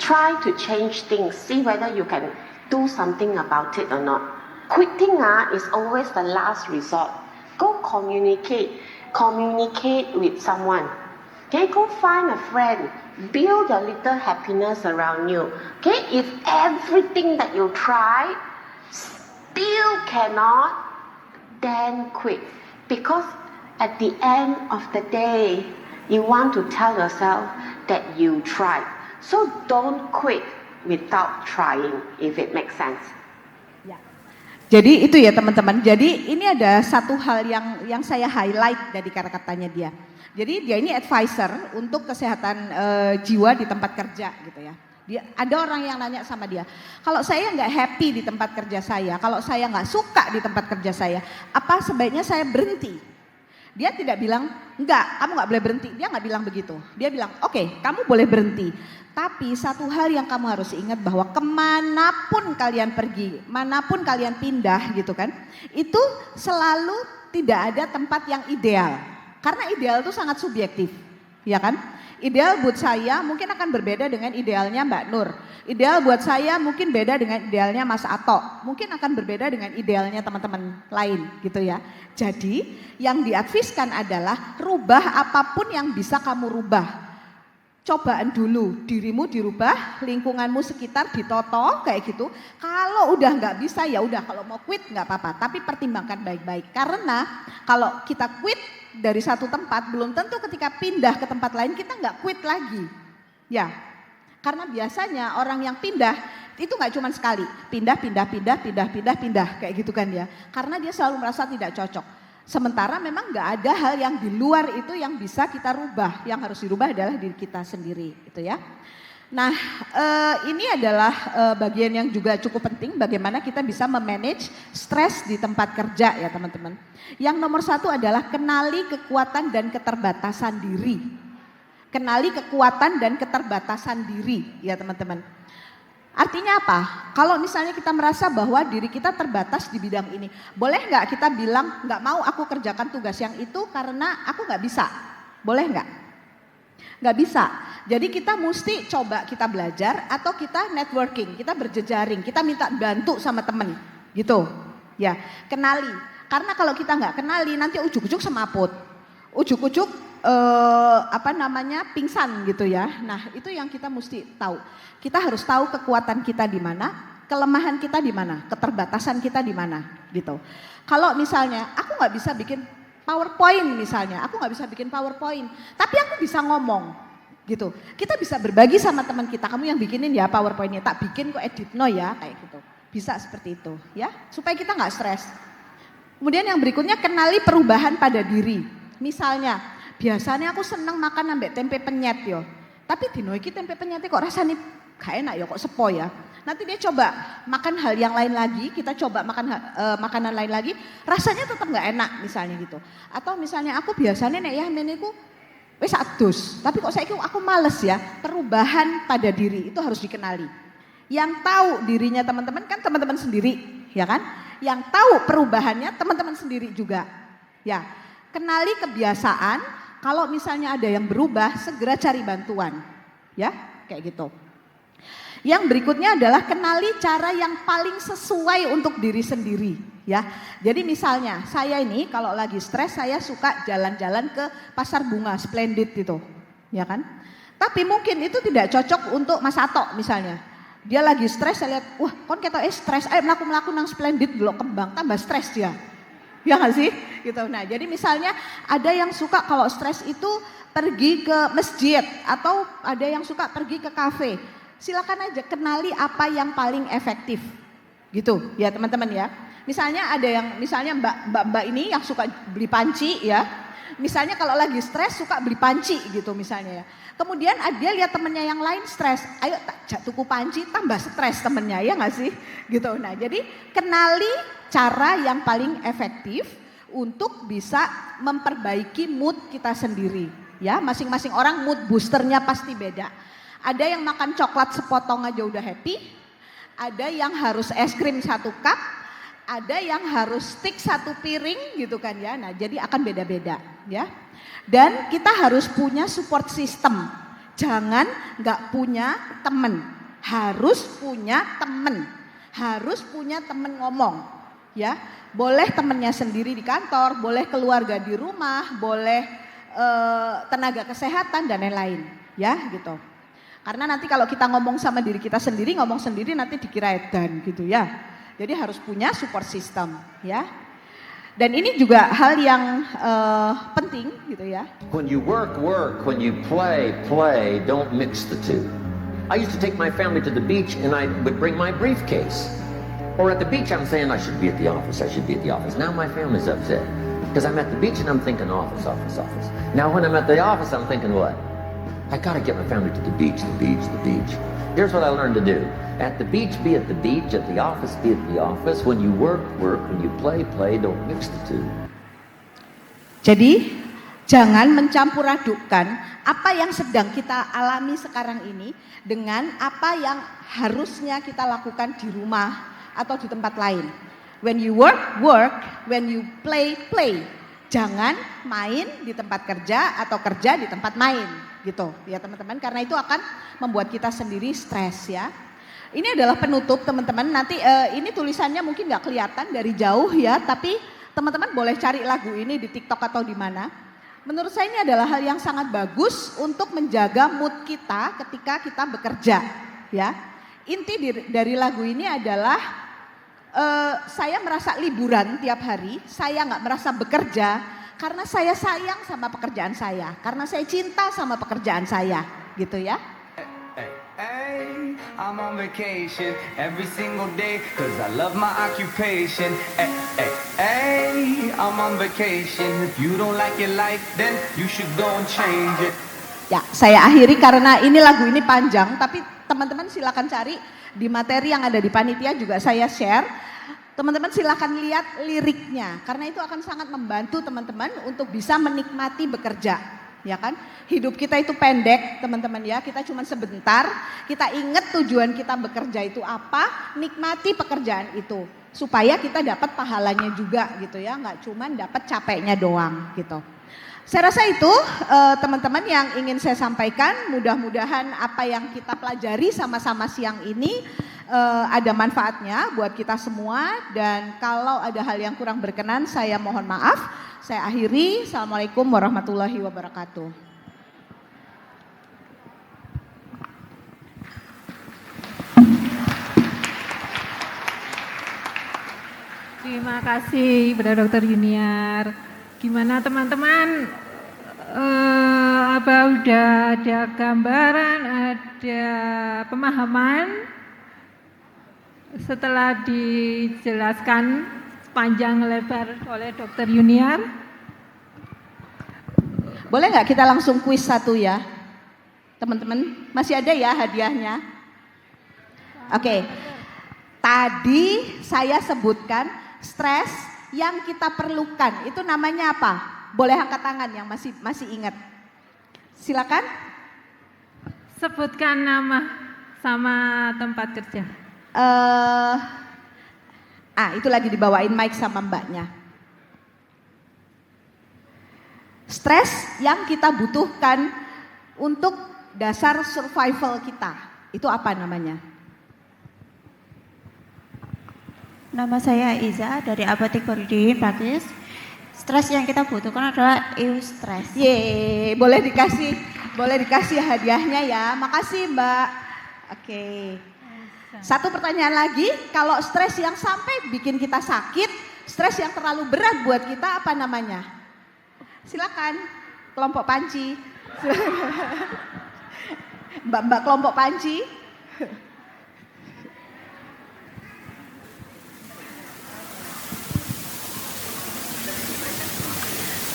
try to change things. See whether you can do something about it or not. Quitting is always the last resort. Go communicate with someone. Okay, go find a friend. Build a little happiness around you. Okay, if everything that you try still cannot, then quit. Because at the end of the day, you want to tell yourself that you tried. So don't quit without trying, if it makes sense. Ya. Jadi itu ya teman-teman. Jadi ini ada satu hal yang saya highlight dari kata-katanya dia. Jadi dia ini advisor untuk kesehatan jiwa di tempat kerja gitu ya. Ada orang yang nanya sama dia, kalau saya nggak happy di tempat kerja saya, kalau saya nggak suka di tempat kerja saya, apa sebaiknya saya berhenti? Dia tidak bilang, enggak, kamu nggak boleh berhenti. Dia nggak bilang begitu. Dia bilang, oke, kamu boleh berhenti. Tapi satu hal yang kamu harus ingat bahwa kemanapun kalian pergi, manapun kalian pindah gitu kan, itu selalu tidak ada tempat yang ideal. Karena ideal itu sangat subjektif, ya kan? Ideal buat saya mungkin akan berbeda dengan idealnya Mbak Nur. Ideal buat saya mungkin beda dengan idealnya Mas Ato. Mungkin akan berbeda dengan idealnya teman-teman lain gitu ya. Jadi yang diadviskan adalah rubah apapun yang bisa kamu rubah. Cobaan dulu, dirimu dirubah, lingkunganmu sekitar ditoto kayak gitu. Kalau udah nggak bisa ya udah, kalau mau quit nggak apa-apa. Tapi pertimbangkan baik-baik. Karena kalau kita quit dari satu tempat, belum tentu ketika pindah ke tempat lain kita nggak quit lagi. Ya, karena biasanya orang yang pindah itu nggak cuma sekali, pindah kayak gitu kan ya. Karena dia selalu merasa tidak cocok. Sementara memang nggak ada hal yang di luar itu yang bisa kita rubah. Yang harus dirubah adalah diri kita sendiri, gitu ya. Nah, ini adalah bagian yang juga cukup penting. Bagaimana kita bisa memanage stres di tempat kerja ya teman-teman. Yang nomor satu adalah kenali kekuatan dan keterbatasan diri. Kenali kekuatan dan keterbatasan diri ya teman-teman. Artinya apa? Kalau misalnya kita merasa bahwa diri kita terbatas di bidang ini, boleh nggak kita bilang nggak mau aku kerjakan tugas yang itu karena aku nggak bisa? Boleh nggak? Nggak bisa. Jadi kita mesti coba kita belajar atau kita networking, kita berjejaring, kita minta bantu sama temen, gitu. Ya, kenali. Karena kalau kita nggak kenali nanti ujuk-ujuk semaput, ujuk-ujuk pingsan gitu ya. Nah itu yang kita mesti tahu. Kita harus tahu kekuatan kita di mana, kelemahan kita di mana, keterbatasan kita di mana gitu. Kalau misalnya aku nggak bisa bikin PowerPoint misalnya, aku nggak bisa bikin PowerPoint, tapi aku bisa ngomong gitu. Kita bisa berbagi sama teman kita, kamu yang bikinin ya PowerPoint-nya, tak bikin kok edit no ya kayak gitu. Bisa seperti itu ya, supaya kita nggak stres. Kemudian yang berikutnya kenali perubahan pada diri. Misalnya, biasanya aku seneng makan ambek tempe penyet yo. Tapi dino iki tempe penyetnya kok rasanya gak enak ya, kok sepo ya. Nanti dia coba makan hal yang lain lagi, kita coba makan makanan lain lagi, rasanya tetap gak enak misalnya gitu. Atau misalnya aku biasanya nek ya meniku wis adus, tapi kok saiki aku males ya. Perubahan pada diri itu harus dikenali. Yang tahu dirinya teman-teman kan teman-teman sendiri, ya kan? Yang tahu perubahannya teman-teman sendiri juga. Ya, kenali kebiasaan, kalau misalnya ada yang berubah, segera cari bantuan. Ya, kayak gitu. Yang berikutnya adalah kenali cara yang paling sesuai untuk diri sendiri. ya. Jadi misalnya saya ini kalau lagi stres saya suka jalan-jalan ke pasar bunga Splendid itu, ya kan? Tapi mungkin itu tidak cocok untuk Mas Atok misalnya. Dia lagi stres, saya lihat, wah kon ketok stres, ayo melaku nang Splendid dulu kembang, tambah stres dia. Ya nggak sih? Gitu. Nah jadi misalnya ada yang suka kalau stres itu pergi ke masjid atau ada yang suka pergi ke kafe. Silakan aja kenali apa yang paling efektif. Gitu ya teman-teman ya. Misalnya ada yang, misalnya mbak ini yang suka beli panci ya. Misalnya kalau lagi stres suka beli panci gitu misalnya ya. Kemudian dia lihat temennya yang lain stres, ayo tuku panci tambah stres temennya ya nggak sih? Gitu. Nah jadi kenali cara yang paling efektif untuk bisa memperbaiki mood kita sendiri. Ya masing-masing orang mood boosternya pasti beda. Ada yang makan coklat sepotong aja udah happy, ada yang harus es krim 1 cup, ada yang harus stick 1 piring gitu kan ya. Nah jadi akan beda-beda ya. Dan kita harus punya support system. Jangan nggak punya temen, harus punya temen. Harus punya temen ngomong ya. Boleh temennya sendiri di kantor, boleh keluarga di rumah, boleh tenaga kesehatan dan lain-lain ya gitu. Karena nanti kalau kita ngomong sama diri kita sendiri, ngomong sendiri nanti dikira edan gitu ya. Jadi harus punya support system ya. Dan ini juga hal yang penting gitu ya. When you work, work. When you play, play. Don't mix the two. I used to take my family to the beach and I would bring my briefcase. Or at the beach I'm saying I should be at the office, I should be at the office. Now my family's upset. Because I'm at the beach and I'm thinking office, office, office. Now when I'm at the office I'm thinking what? I gotta get my family to the beach, the beach, the beach. Here's what I learned to do. At the beach, be at the beach. At the office, be at the office. When you work, work. When you play, play. Don't mix the two. Jadi, jangan mencampur adukkan apa yang sedang kita alami sekarang ini dengan apa yang harusnya kita lakukan di rumah atau di tempat lain. When you work, work. When you play, play. Jangan main di tempat kerja atau kerja di tempat main. Gitu ya teman-teman, karena itu akan membuat kita sendiri stres ya. Ini adalah penutup teman-teman, nanti ini tulisannya mungkin nggak kelihatan dari jauh ya, tapi teman-teman boleh cari lagu ini di TikTok atau di mana. Menurut saya ini adalah hal yang sangat bagus untuk menjaga mood kita ketika kita bekerja ya. Inti dari lagu ini adalah saya merasa liburan tiap hari, saya nggak merasa bekerja karena saya sayang sama pekerjaan saya, karena saya cinta sama pekerjaan saya gitu ya. Hey, I'm on vacation every single day cause I love my occupation. Hey, I'm on vacation. If you don't like your life, then you should go and change it. Ya, saya akhiri karena ini lagu ini panjang, tapi teman-teman silakan cari di materi yang ada di panitia juga saya share. Teman-teman silakan lihat liriknya karena itu akan sangat membantu teman-teman untuk bisa menikmati bekerja. Ya kan, hidup kita itu pendek teman-teman ya, kita cuma sebentar, kita ingat tujuan kita bekerja itu apa, nikmati pekerjaan itu supaya kita dapat pahalanya juga gitu ya, nggak cuma dapat capeknya doang gitu. Saya rasa itu teman-teman yang ingin saya sampaikan, mudah-mudahan apa yang kita pelajari sama-sama siang ini ada manfaatnya buat kita semua, dan kalau ada hal yang kurang berkenan saya mohon maaf. Saya akhiri, Assalamualaikum warahmatullahi wabarakatuh. Terima kasih kepada Dr. Yuniar. Gimana teman-teman? Apa udah ada gambaran, ada pemahaman setelah dijelaskan panjang lebar oleh Dr. Yuniar? Boleh nggak kita langsung kuis satu ya, teman-teman? Masih ada ya hadiahnya? Oke. Tadi saya sebutkan stres yang kita perlukan itu namanya apa? Boleh angkat tangan yang masih ingat. Silakan. Sebutkan nama sama tempat kerja. Itu lagi dibawain mic sama mbaknya. Stres yang kita butuhkan untuk dasar survival kita, itu apa namanya? Nama saya Iza dari Apotek Koridin Pakis. Stres yang kita butuhkan adalah eustress. Ye, boleh dikasih hadiahnya ya. Makasih Mbak. Oke. Satu pertanyaan lagi, kalau stres yang sampai bikin kita sakit, stres yang terlalu berat buat kita apa namanya? Silakan, kelompok panci. Mbak-mbak kelompok panci.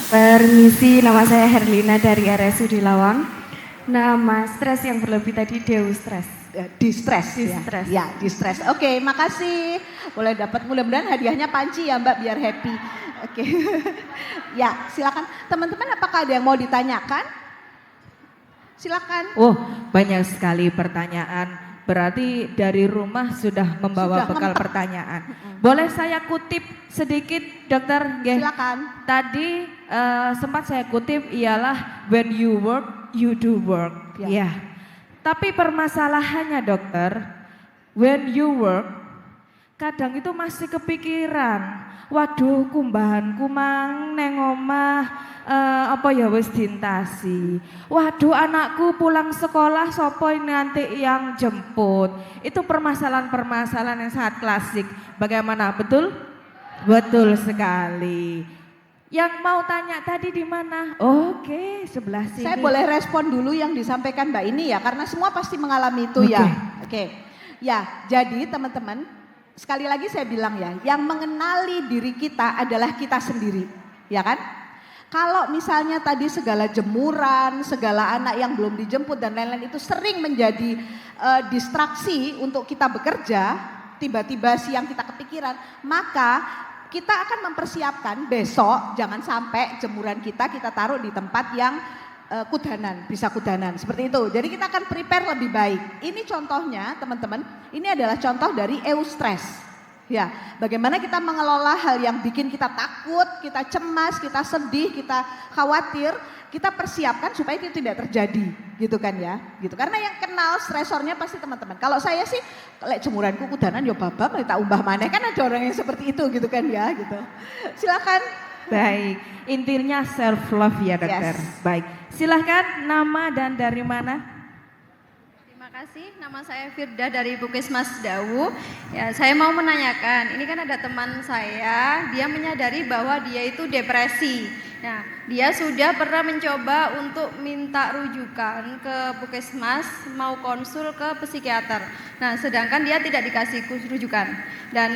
Permisi, nama saya Herlina dari RSUD Lawang. Nama stres yang berlebih tadi eustress. Distress. Distress. Ya, distress. Oke, makasih. Boleh dapat, mudah-mudahan hadiahnya panci ya Mbak biar happy. Oke. Ya, silakan. Teman-teman apakah ada yang mau ditanyakan? Silakan. Oh, banyak sekali pertanyaan. Berarti dari rumah sudah membawa bekal pertanyaan. Boleh saya kutip sedikit, Dokter? Silakan. Tadi sempat saya kutip ialah when you work, you do work. Ya. Tapi permasalahannya, Dokter, when you work, kadang itu masih kepikiran. Waduh, kumbahanku mang neng omah apa ya wis dintasi. Waduh, anakku pulang sekolah sopo nanti yang jemput. Itu permasalahan-permasalahan yang sangat klasik. Bagaimana? Betul? Betul sekali. Yang mau tanya tadi di mana? Oke, sebelah sini. Saya boleh respon dulu yang disampaikan Mbak ini ya, karena semua pasti mengalami itu ya. Oke. Ya, jadi teman-teman, sekali lagi saya bilang ya, yang mengenali diri kita adalah kita sendiri, ya kan? Kalau misalnya tadi segala jemuran, segala anak yang belum dijemput dan lain-lain itu sering menjadi distraksi untuk kita bekerja, tiba-tiba siang kita kepikiran, maka kita akan mempersiapkan besok jangan sampai jemuran kita taruh di tempat yang bisa kudanan seperti itu. Jadi kita akan prepare lebih baik. Ini contohnya teman-teman, ini adalah contoh dari eustress. Ya, bagaimana kita mengelola hal yang bikin kita takut, kita cemas, kita sedih, kita khawatir, kita persiapkan supaya itu tidak terjadi, gitu kan ya, gitu. Karena yang kenal stresornya pasti teman-teman. Kalau saya sih, lek jemuranku kudanan ya baba, tak umbah maneh, kan ada orang yang seperti itu, gitu kan ya, gitu. Silakan. Baik, intinya self love ya Dokter. Yes. Baik, silahkan nama dan dari mana? Terima kasih, nama saya Firda dari Puskesmas Dawu. Ya, saya mau menanyakan, ini kan ada teman saya, dia menyadari bahwa dia itu depresi. Nah, dia sudah pernah mencoba untuk minta rujukan ke Puskesmas, mau konsul ke psikiater. Nah, sedangkan dia tidak dikasih rujukan. Dan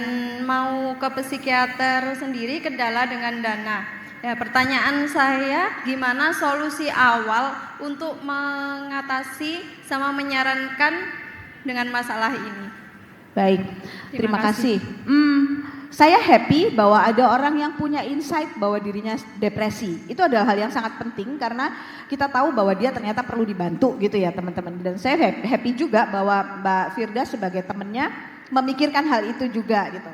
mau ke psikiater sendiri kendala dengan dana. Ya, pertanyaan saya, gimana solusi awal untuk mengatasi sama menyarankan dengan masalah ini? Baik, terima kasih. Saya happy bahwa ada orang yang punya insight bahwa dirinya depresi. Itu adalah hal yang sangat penting karena kita tahu bahwa dia ternyata perlu dibantu gitu ya teman-teman. Dan saya happy juga bahwa Mbak Firda sebagai temannya memikirkan hal itu juga gitu.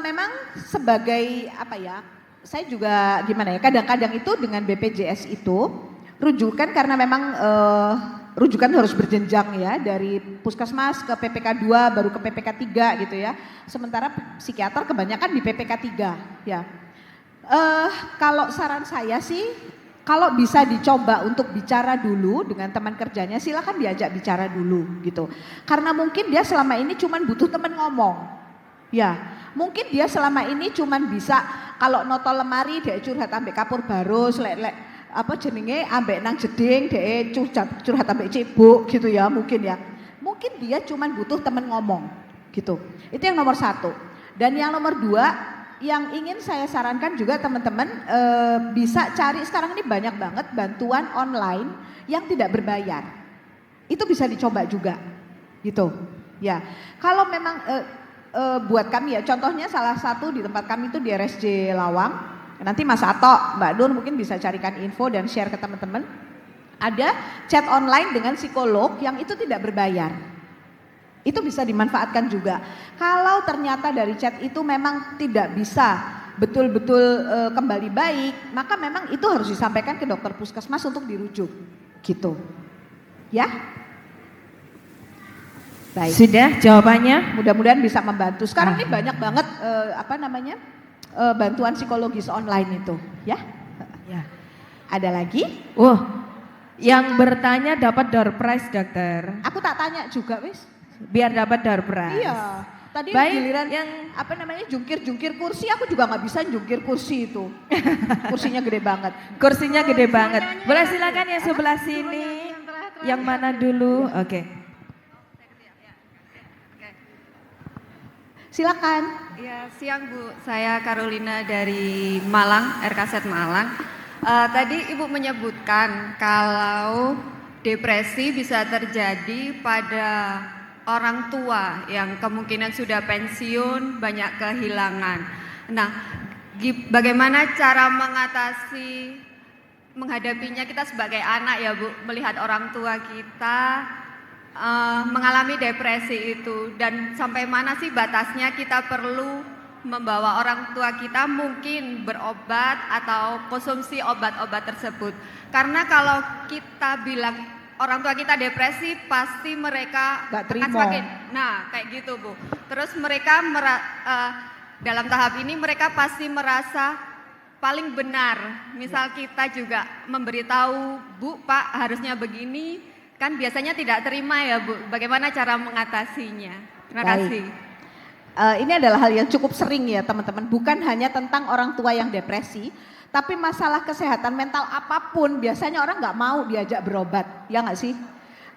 Memang sebagai apa ya? Saya juga gimana ya, kadang-kadang itu dengan BPJS itu rujukan karena memang rujukan harus berjenjang ya, dari puskesmas ke PPK 2 baru ke PPK 3 gitu ya. Sementara psikiater kebanyakan di PPK 3 ya. Kalau saran saya sih, kalau bisa dicoba untuk bicara dulu dengan teman kerjanya, silakan diajak bicara dulu gitu. Karena mungkin dia selama ini cuman butuh teman ngomong. Ya, mungkin dia selama ini cuman bisa kalau noto lemari dia curhat ambek kapur barus, apa jenenge ambek nang jeding dia curhat ambek cebok gitu ya mungkin ya. Mungkin dia cuman butuh teman ngomong gitu. Itu yang nomor 1. Dan yang nomor 2 yang ingin saya sarankan juga teman-teman bisa cari, sekarang ini banyak banget bantuan online yang tidak berbayar. Itu bisa dicoba juga gitu. Ya, kalau memang buat kami ya, contohnya salah satu di tempat kami itu di RSJ Lawang, nanti Mas Ato, Mbak Nur mungkin bisa carikan info dan share ke teman-teman. Ada chat online dengan psikolog yang itu tidak berbayar. Itu bisa dimanfaatkan juga. Kalau ternyata dari chat itu memang tidak bisa betul-betul kembali baik, maka memang itu harus disampaikan ke dokter puskesmas untuk dirujuk gitu. Ya. Baik. Sudah jawabannya? Mudah-mudahan bisa membantu. Sekarang ini banyak banget bantuan psikologis online itu, ya. Ya. Ada lagi? Yang bertanya dapat door prize, dokter. Aku tak tanya juga, wis. Biar dapat door prize. Iya. Tadi Baik, giliran yang jungkir kursi, aku juga nggak bisa jungkir kursi itu. Kursinya gede banget. Kursinya gede banget. Boleh silakan yang sebelah sini. Yang mana dulu? Oke. Silakan. Ya, siang Bu. Saya Carolina dari Malang, RKZ Malang. Tadi Ibu menyebutkan kalau depresi bisa terjadi pada orang tua yang kemungkinan sudah pensiun, banyak kehilangan. Nah, bagaimana cara menghadapinya kita sebagai anak ya Bu, melihat orang tua kita mengalami depresi itu, dan sampai mana sih batasnya kita perlu membawa orang tua kita mungkin berobat atau konsumsi obat-obat tersebut. Karena kalau kita bilang orang tua kita depresi, pasti mereka gak akan terima. kayak gitu Bu. Terus mereka dalam tahap ini mereka pasti merasa paling benar. Misal kita juga memberitahu, Bu, Pak, harusnya begini. Kan biasanya tidak terima ya Bu, bagaimana cara mengatasinya? Terima kasih. Ini adalah hal yang cukup sering ya teman-teman, bukan hanya tentang orang tua yang depresi, tapi masalah kesehatan mental apapun biasanya orang nggak mau diajak berobat, ya nggak sih?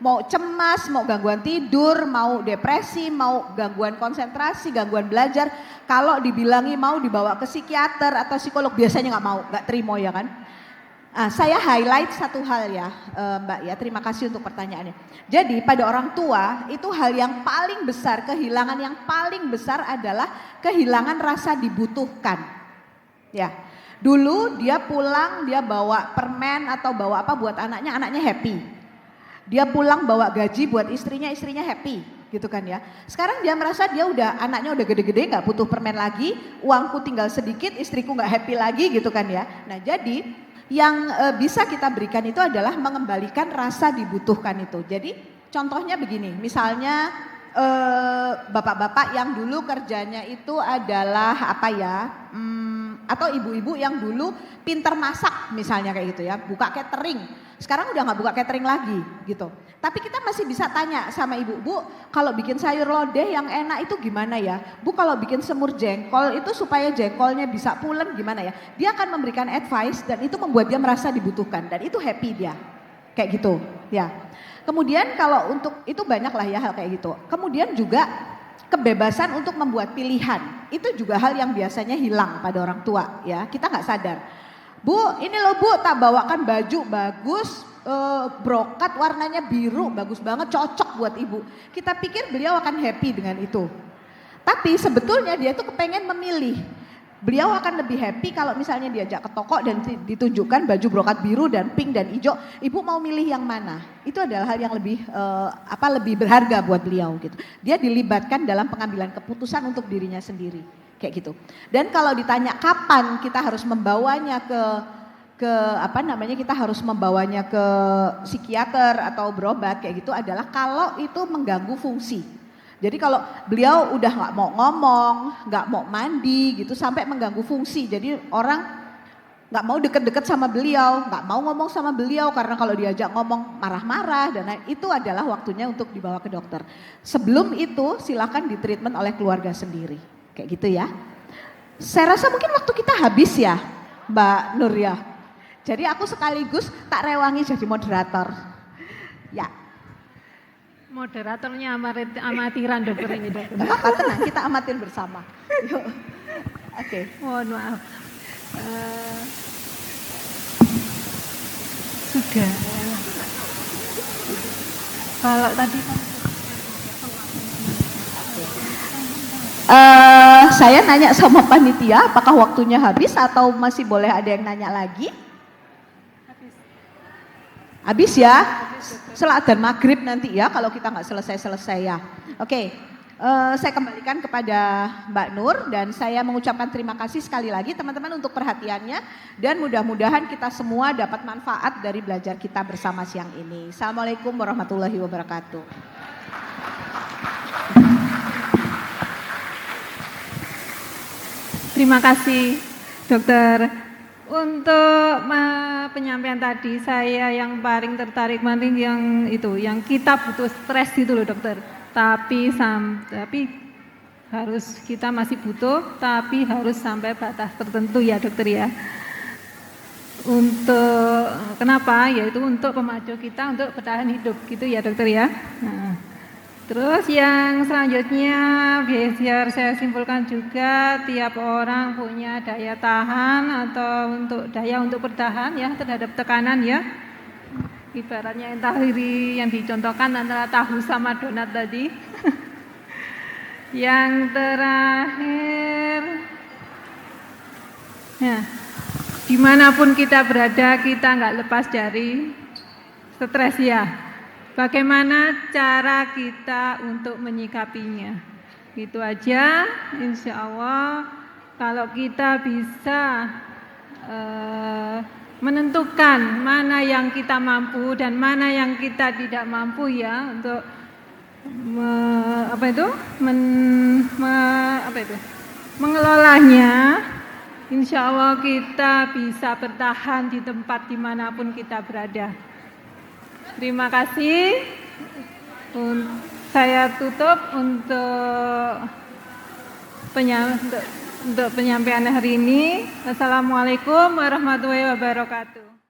Mau cemas, mau gangguan tidur, mau depresi, mau gangguan konsentrasi, gangguan belajar, kalau dibilangi mau dibawa ke psikiater atau psikolog biasanya nggak mau, nggak terima ya kan? Saya highlight satu hal ya Mbak ya, terima kasih untuk pertanyaannya. Jadi pada orang tua itu hal yang paling besar, kehilangan yang paling besar adalah kehilangan rasa dibutuhkan. Ya, dulu dia pulang dia bawa permen atau bawa apa buat anaknya happy. Dia pulang bawa gaji buat istrinya happy gitu kan ya. Sekarang dia merasa anaknya udah gede-gede nggak butuh permen lagi, uangku tinggal sedikit, istriku nggak happy lagi gitu kan ya. Nah jadi yang bisa kita berikan itu adalah mengembalikan rasa dibutuhkan itu. Jadi contohnya begini, misalnya bapak-bapak yang dulu kerjanya itu adalah atau ibu-ibu yang dulu pinter masak misalnya kayak gitu ya, buka catering. Sekarang udah nggak buka catering lagi gitu. Tapi kita masih bisa tanya sama ibu, Bu, kalau bikin sayur lodeh yang enak itu gimana ya? Bu, kalau bikin semur jengkol itu supaya jengkolnya bisa pulen gimana ya? Dia akan memberikan advice dan itu membuat dia merasa dibutuhkan dan itu happy dia. Kayak gitu ya. Kemudian kalau untuk itu banyak lah ya hal kayak gitu. Kemudian juga kebebasan untuk membuat pilihan. Itu juga hal yang biasanya hilang pada orang tua ya. Kita nggak sadar. Bu, ini loh Bu, tak bawakan baju bagus, brokat warnanya biru, bagus banget, cocok buat ibu. Kita pikir beliau akan happy dengan itu. Tapi sebetulnya dia tuh kepengen memilih. Beliau akan lebih happy kalau misalnya diajak ke toko dan ditunjukkan baju brokat biru dan pink dan hijau. Ibu mau milih yang mana? Itu adalah hal yang lebih lebih berharga buat beliau gitu. Dia dilibatkan dalam pengambilan keputusan untuk dirinya sendiri. Kayak gitu. Dan kalau ditanya kapan kita harus membawanya kita harus membawanya ke psikiater atau berobat kayak gitu adalah kalau itu mengganggu fungsi. Jadi kalau beliau udah nggak mau ngomong, nggak mau mandi gitu sampai mengganggu fungsi. Jadi orang nggak mau deket-deket sama beliau, nggak mau ngomong sama beliau karena kalau diajak ngomong marah-marah dan itu adalah waktunya untuk dibawa ke dokter. Sebelum itu silakan ditreatment oleh keluarga sendiri. Kayak gitu ya. Saya rasa mungkin waktu kita habis ya Mbak Nur ya. Jadi aku sekaligus tak rewangi jadi moderator. Ya. Moderatornya amatiran dokter ini dokter. Apa tenang, kita amatin bersama. Yuk. Oke. Mohon maaf. Sudah. Kalau tadi saya nanya sama panitia apakah waktunya habis atau masih boleh ada yang nanya lagi? Habis ya? Setelah adzan maghrib nanti ya kalau kita nggak selesai-selesai ya. Oke, saya kembalikan kepada Mbak Nur dan saya mengucapkan terima kasih sekali lagi teman-teman untuk perhatiannya dan mudah-mudahan kita semua dapat manfaat dari belajar kita bersama siang ini. Assalamualaikum warahmatullahi wabarakatuh. Terima kasih, dokter. Untuk penyampaian tadi, saya yang paling tertarik yang itu, yang kita butuh stres itu loh dokter. Tapi harus kita masih butuh, tapi harus sampai batas tertentu ya dokter ya. Untuk kenapa? Yaitu untuk pemacu kita untuk bertahan hidup gitu ya dokter ya. Nah, terus yang selanjutnya biar saya simpulkan juga tiap orang punya daya tahan atau daya untuk bertahan ya terhadap tekanan ya. Ibaratnya yang tadi yang dicontohkan antara tahu sama donat tadi. Yang terakhir, nah, dimanapun kita berada kita nggak lepas dari stres ya. Bagaimana cara kita untuk menyikapinya? Itu aja, insya Allah kalau kita bisa menentukan mana yang kita mampu dan mana yang kita tidak mampu ya untuk mengelolanya. Insya Allah kita bisa bertahan di tempat dimanapun kita berada. Terima kasih. Saya tutup untuk penyampaian hari ini. Wassalamualaikum warahmatullahi wabarakatuh.